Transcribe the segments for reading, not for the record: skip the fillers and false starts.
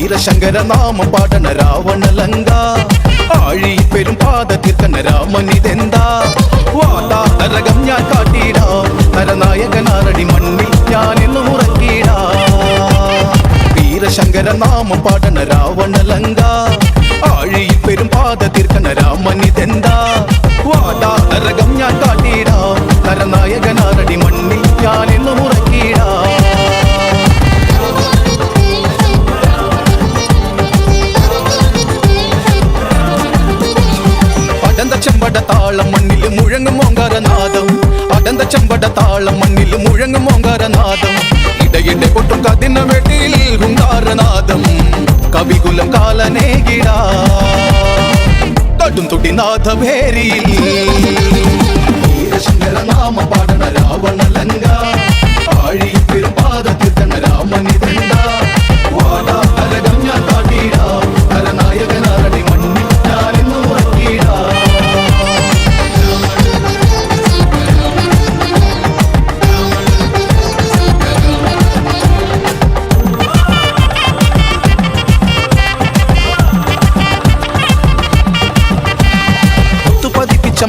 വീരശങ്കര നാമം പാടണ രാവണലങ്ക ആഴി പെരും പാത തീർക്കണ രാമനിതെന്താ വാതാ നരകം ഞാൻ കാട്ടിടാ നരനായകനാരടി മണ്ണിൽ ഞാൻ എന്നും ഉറക്കിടാ വീരശങ്കര നാമം പാടണ രാവണലങ്ക ആഴി പെരും പാത തീർക്കണ രാമനിതെന്താ വാതാ നരകം ഞാൻ കാട്ടിടാ നരനായകനാരടി മണ്ണിൽ ഞാൻ എന്നും ഉറക്കിടാ ചെമ്പട താളം മണ്ണിൽ മുഴങ്ങും ഓങ്കാരനാദം അടന്ത ചെമ്പട താളം മണ്ണിൽ മുഴങ്ങും ഓങ്കാരനാദം ഇടയിടെ പൊട്ടും കതിന വെട്ടിയിൽ ഹുങ്കാരനാദം കവികുലം കാലനേകിടാ കടും തുടിനാഥ ഭേരിയിൽ വീരശങ്കര നാമ പാടണ രാവണലങ്ക ആഴി പെരുപാത തീർക്കണ രാമനിതെന്താ വാടാ നരകം ഞാൻ കാട്ടിടാ നരനായകനാരടി മണ്ണിൽ ഞാനെന്നും ഉറക്കിടാ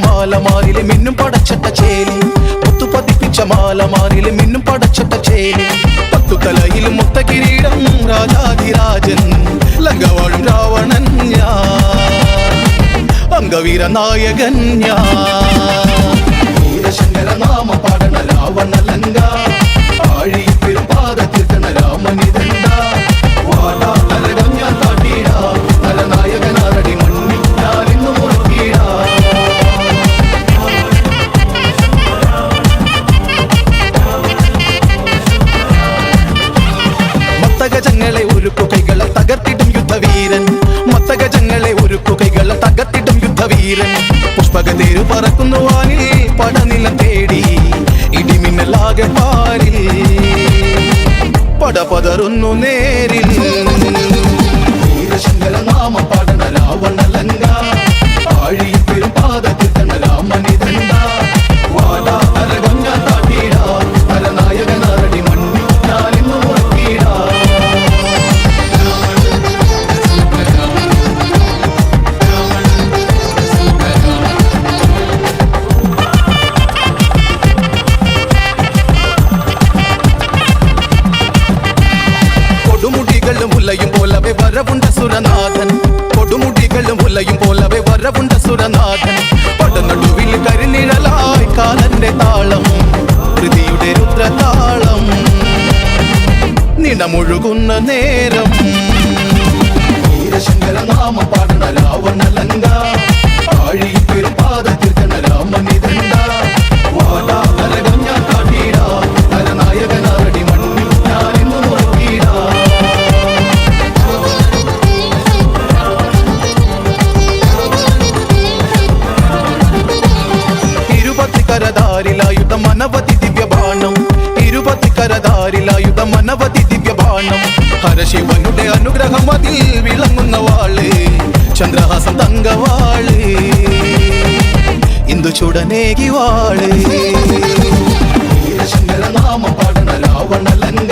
മാലമാരിലെ മിന്നും പടച്ചട്ട ചേലി മുത്തു പതിപ്പിച്ച മാലമാരിലെ മിന്നും പടച്ചട്ട ചേലി പത്തു കലയിൽ മുത്ത കിരീടം രാജാധിരാജൻ ലങ്കവാഴും രാവണൻ അംഗവീര നായകൻ വീരശങ്കര നാമ പാടണ രാവണലങ്ക ആഴി പെരുപാത തീർക്കണ രാമനിതെന്താ വാടാ നരകം ഞാൻ കാട്ടിടാ നരനായകനാരടി മണ്ണിൽ ഞാൻ എന്നും ഉറക്കിടാ മത്തഗജങ്ങളെ ഒരുക്കുകൈകളെ തകർത്തിടും യുദ്ധവീരൻ മത്തഗജങ്ങളെ ഒരുക്കുകൈകളെ തകർത്തിടും യുദ്ധവീരൻ പുഷ്പകതേരു പറക്കുന്നു വാനിൽ പടനിലം തേടി ഇടിമിന്നലാകെ പാരിൽ പടപതറുന്നു നേരിൽ വീരശങ്കര നാമ പാടണ രാവണലങ്ക ആഴി പെരുപാത തീർക്കണ രാമനിതെന്താ വാടാ നരകം ഞാൻ കാട്ടിടാ നരനായകനാരടി മണ്ണിൽ ഞാനെന്നും ഉറക്കിടാ കൊടുമുടികളും ഉലയും പോലവെ വരവുണ്ട സുരനാഥൻ കൊടുമുടികളും ഉലയും പോലവെ വരവുണ്ട സുരനാഥൻ പടനടുവിൽ കരിനിഴലായി കാലന്റെ താളം ഹൃതിയുടെ രുദ്രതാളം നിണമൊഴുകുന്ന നേരം വീരശങ്കര നാമ പാടണ രാവണലങ്ക ആഴി പെരുപാത തീർക്കണ രാമനിതെന്താ വാടാ നരകം ഞാൻ കാട്ടിടാ നരനായകനാരടി മണ്ണിൽ ഞാനെന്നും ഉറക്കിടാ ഇരുപത്തിക്കരധാരിലായുധം അനവധി ദിവ്യബാണം ഇരുപത്തിക്കരധാരിലായുധം അനവധി ദിവ്യബാണം ഹരശിവനുടെ അനുഗ്രഹം അതിൽ വിളങ്ങുന്ന വാള് ചന്ദ്രഹാസം തങ്കവാള് ഇന്ദു ചുടനേകി വാള് വീരശങ്കര നാമ പാടണ രാവണലങ്ക